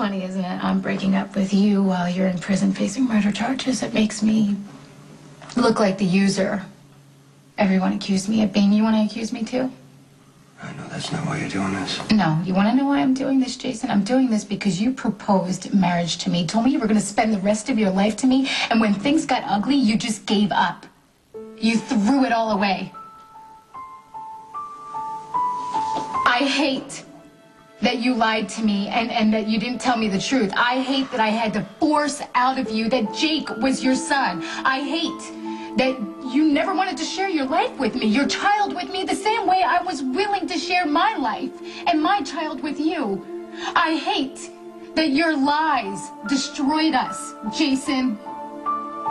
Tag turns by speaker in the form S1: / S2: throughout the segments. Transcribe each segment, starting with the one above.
S1: funny, isn't it? I'm breaking up with you while you're in prison facing murder charges. It makes me look like the user everyone accused me of being. You want to accuse me too?
S2: I know that's not why you're doing this.
S1: No. You want to know why I'm doing this, Jason? I'm doing this because you proposed marriage to me, told me you were going to spend the rest of your life to me, and when things got ugly, you just gave up. You threw it all away. I hate that you lied to me and that you didn't tell me the truth. I hate that I had to force out of you that Jake was your son. I hate that you never wanted to share your life with me, your child with me, the same way I was willing to share my life and my child with you. I hate that your lies destroyed us, Jason.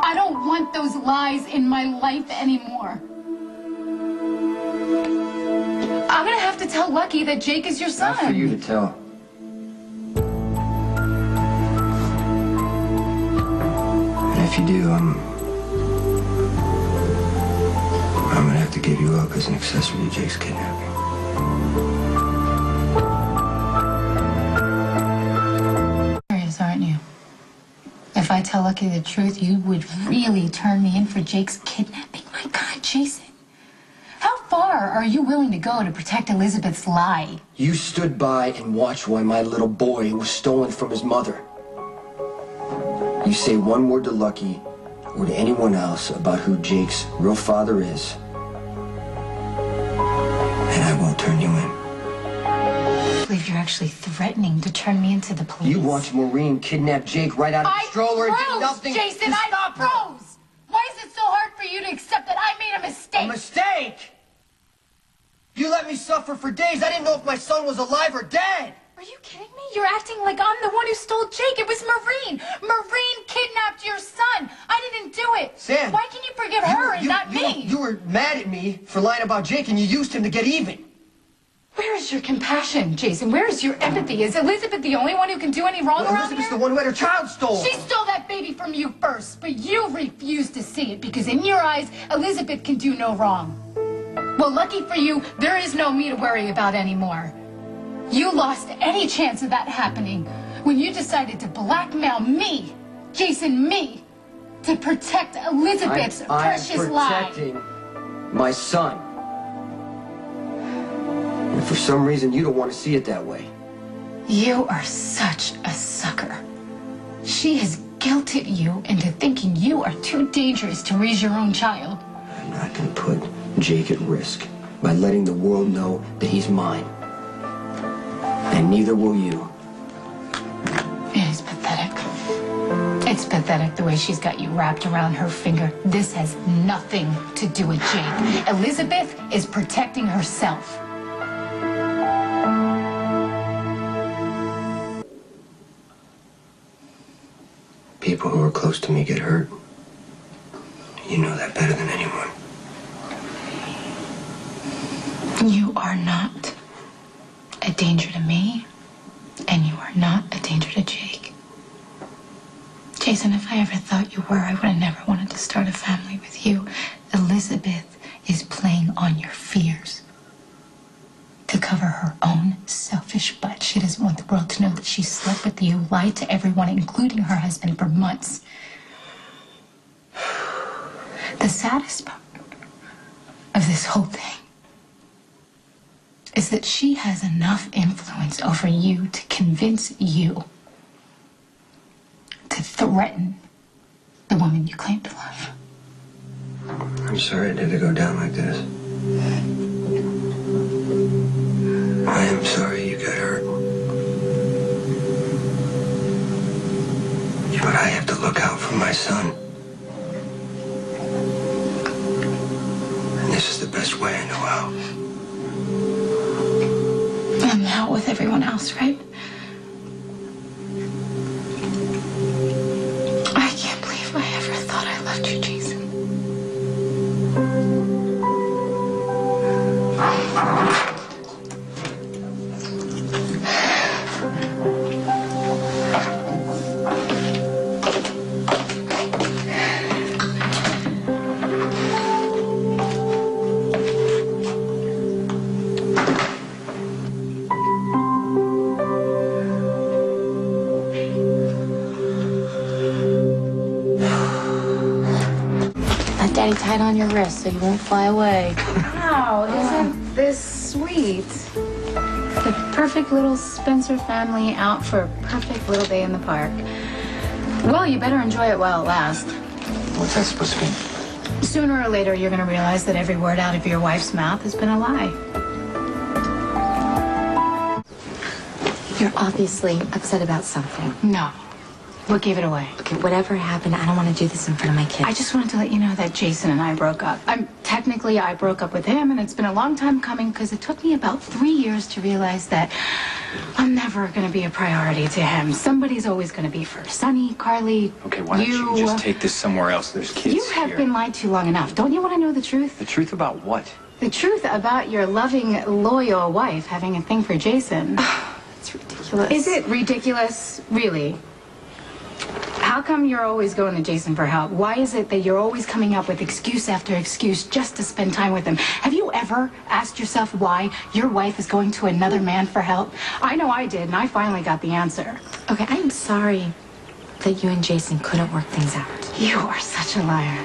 S1: I don't want those lies in my life anymore. I'm gonna have to tell Lucky that Jake is your son.
S2: Not for you to tell. And if you do, I'm gonna have to give you up as an accessory to Jake's kidnapping.
S1: Serious, aren't you? If I tell Lucky the truth, you would really turn me in for Jake's kidnapping. My God, Jason. How far are you willing to go to protect Elizabeth's lie?
S2: You stood by and watched while my little boy was stolen from his mother. You say one word to Lucky or to anyone else about who Jake's real father is, and I won't turn you in.
S1: I believe you're actually threatening to turn me into the police.
S2: You watched Maureen kidnap Jake right out of the stroller and did nothing
S1: Jason,
S2: to stop her.
S1: I froze! Why is it so hard for you to accept that I made a mistake?
S2: A mistake? You let me suffer for days. I didn't know if my son was alive or dead.
S1: Are you kidding me? You're acting like I'm the one who stole Jake. It was Maureen. Maureen kidnapped your son. I didn't do it.
S2: Sam.
S1: Why can you forgive her and not me?
S2: You were mad at me for lying about Jake, and you used him to get even.
S1: Where is your compassion, Jason? Where is your empathy? Is Elizabeth the only one who can do any wrong around
S2: Elizabeth's
S1: here?
S2: the one who had her child stolen.
S1: She stole that baby from you first, but you refused to see it because in your eyes, Elizabeth can do no wrong. Well, lucky for you, there is no me to worry about anymore. You lost any chance of that happening when you decided to blackmail me, Jason, me, to precious Elizabeth's precious life.
S2: I'm protecting my son. And for some reason, you don't want to see it that way.
S1: You are such a sucker. She has guilted you into thinking you are too dangerous to raise your own child.
S2: I'm not going to put Jake at risk by letting the world know that he's mine. And neither will you.
S1: It is pathetic. It's pathetic the way she's got you wrapped around her finger. This has nothing to do with Jake. Elizabeth is protecting herself.
S2: People who are close to me get hurt. You know that better than anyone.
S1: You are not a danger to me, and you are not a danger to Jake. Jason, if I ever thought you were, I would have never wanted to start a family with you. Elizabeth is playing on your fears to cover her own selfish butt. She doesn't want the world to know that she slept with you, lied to everyone, including her husband, for months. The saddest part of this whole thing is that she has enough influence over you to convince you to threaten the woman you claim to love.
S2: I'm sorry it had to go down like this. I am sorry you got hurt. But I have to look out for my son. And this is the best way I know how.
S1: And out with everyone else, right? I can't believe I ever thought I loved you, Jason.
S3: Daddy tied on your wrist so you won't fly away.
S1: Wow, isn't this sweet? The perfect little Spencer family out for a perfect little day in the park. Well, you better enjoy it while it lasts.
S2: What's that supposed to mean?
S1: Sooner or later, you're going to realize that every word out of your wife's mouth has been a lie.
S3: You're obviously upset about something.
S1: No. What gave it away?
S3: Okay, whatever happened, I don't want to do this in front of my kids.
S1: I just wanted to let you know that Jason and I broke up. Technically, I broke up with him, and it's been a long time coming because it took me about 3 years to realize that I'm never going to be a priority to him. Somebody's always going to be first. Sonny, Carly,
S4: Okay, why don't you just take this somewhere else? There's kids
S1: You have
S4: here.
S1: been lied to long enough. Don't you want to know the truth?
S4: The truth about what?
S1: The truth about your loving, loyal wife having a thing for Jason.
S3: It's ridiculous.
S1: Is it ridiculous? Really? How come you're always going to Jason for help? Why is it that you're always coming up with excuse after excuse just to spend time with him? Have you ever asked yourself why your wife is going to another man for help? I know I did, and I finally got the answer.
S3: Okay, I'm sorry that you and Jason couldn't work things out.
S1: You are such a liar.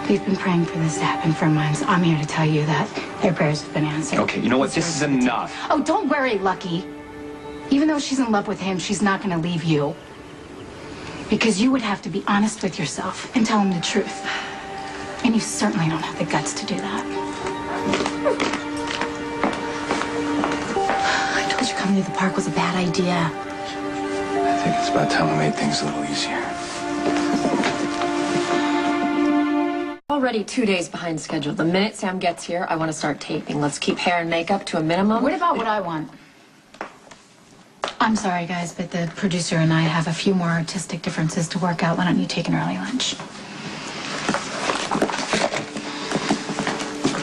S1: We've been praying for this to happen for months. I'm here to tell you that their prayers have been answered.
S4: Okay, you know what? This is enough.
S1: Oh, don't worry, Lucky. Even though she's in love with him, she's not going to leave you. Because you would have to be honest with yourself and tell him the truth. And you certainly don't have the guts to do that.
S3: I told you coming to the park was a bad idea.
S4: I think it's about time we made things a little easier.
S5: Already 2 days behind schedule. The minute Sam gets here, I want to start taping. Let's keep hair and makeup to a minimum.
S1: What about what I want? I'm sorry, guys, but the producer and I have a few more artistic differences to work out. Why don't you take an early lunch?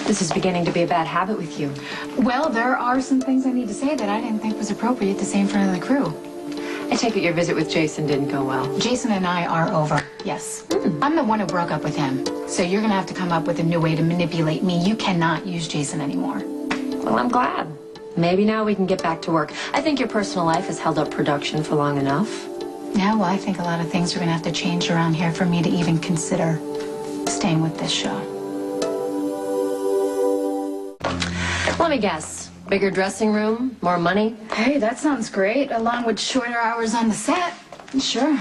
S5: This is beginning to be a bad habit with you.
S1: Well, there are some things I need to say that I didn't think was appropriate to say in front of the crew.
S5: I take it your visit with Jason didn't go well.
S1: Jason and I are over, yes. I'm the one who broke up with him. So you're going to have to come up with a new way to manipulate me. You cannot use Jason anymore.
S5: Well, I'm glad. Maybe now we can get back to work. I think your personal life has held up production for long enough.
S1: Yeah, well, I think a lot of things are going to have to change around here for me to even consider staying with this show.
S5: Let me guess. Bigger dressing room? More money?
S1: Hey, that sounds great, along with shorter hours on the set. Sure.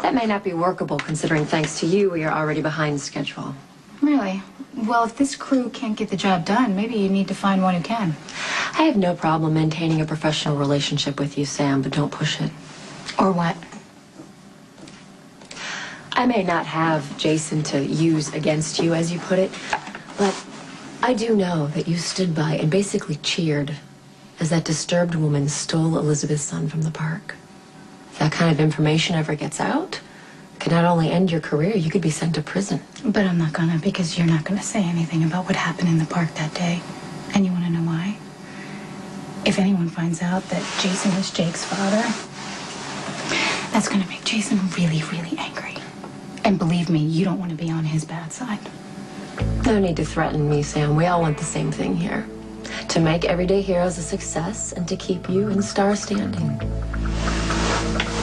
S5: That may not be workable considering thanks to you, we are already behind schedule.
S1: Really? Well, if this crew can't get the job done, maybe you need to find one who can.
S5: I have no problem maintaining a professional relationship with you, Sam, but don't push it.
S1: Or what?
S5: I may not have Jason to use against you, as you put it, but I do know that you stood by and basically cheered as that disturbed woman stole Elizabeth's son from the park. If that kind of information ever gets out, it could not only end your career, you could be sent to prison.
S1: But I'm not gonna, because you're not gonna say anything about what happened in the park that day. And you wanna know why? If anyone finds out that Jason is Jake's father, that's gonna make Jason really, really angry. And believe me, you don't want to be on his bad side.
S5: No need to threaten me, Sam. We all want the same thing here. To make Everyday Heroes a success and to keep you in star standing.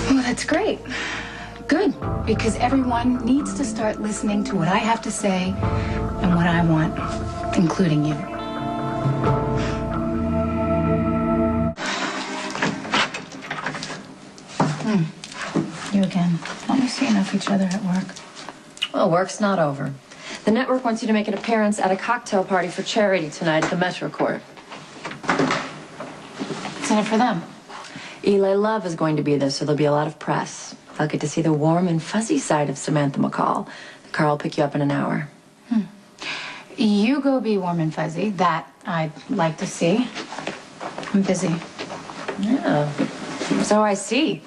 S1: Well, that's great. Good, because everyone needs to start listening to what I have to say and what I want, including you. You again. Don't we see enough each other at work?
S5: Well, work's not over. The network wants you to make an appearance at a cocktail party for charity tonight at the Metro Court.
S1: What's in it for them?
S5: Eli Love is going to be there, so there'll be a lot of press. They'll get to see the warm and fuzzy side of Samantha McCall. The car will pick you up in an hour.
S1: You go be warm and fuzzy. That I'd like to see. I'm busy.
S5: Yeah, so I see.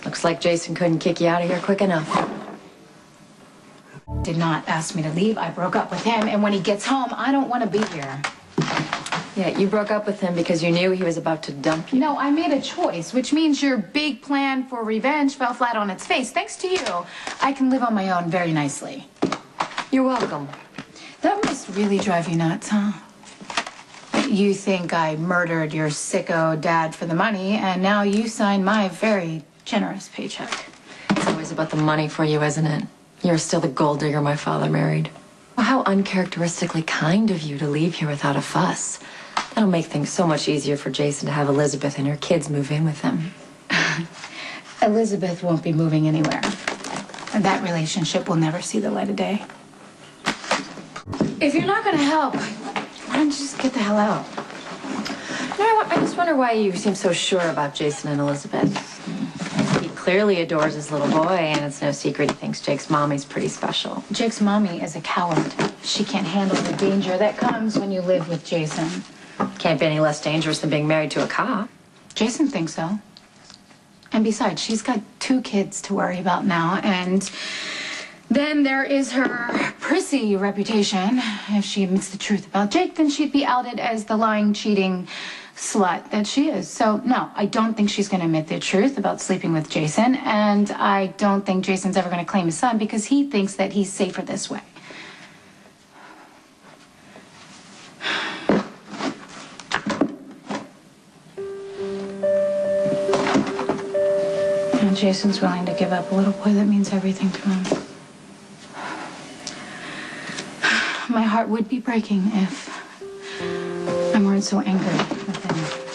S5: Looks like Jason couldn't kick you out of here quick enough.
S1: Did not ask me to leave. I broke up with him, and when he gets home, I don't want to be here.
S5: Yeah, you broke up with him because you knew he was about to dump you.
S1: No, I made a choice, which means your big plan for revenge fell flat on its face. Thanks to you, I can live on my own very nicely.
S5: You're welcome.
S1: That must really drive you nuts, huh? You think I murdered your sicko dad for the money, and now you sign my very generous paycheck.
S5: It's always about the money for you, isn't it? You're still the gold digger my father married. Well, how uncharacteristically kind of you to leave here without a fuss. That'll make things so much easier for Jason to have Elizabeth and her kids move in with him.
S1: Elizabeth won't be moving anywhere. And that relationship will never see the light of day. If you're not going to help, why don't you just get the hell out?
S5: You know, I just wonder why you seem so sure about Jason and Elizabeth. He clearly adores his little boy, and it's no secret he thinks Jake's mommy's pretty special.
S1: Jake's mommy is a coward. She can't handle the danger that comes when you live with Jason.
S5: Can't be any less dangerous than being married to a cop.
S1: Jason thinks so. And besides, she's got 2 kids to worry about now, and then there is her prissy reputation. If she admits the truth about Jake, then she'd be outed as the lying, cheating slut that she is. So, no, I don't think she's going to admit the truth about sleeping with Jason, and I don't think Jason's ever going to claim his son because he thinks that he's safer this way. And Jason's willing to give up a little boy that means everything to him. My heart would be breaking if I weren't so angry with him.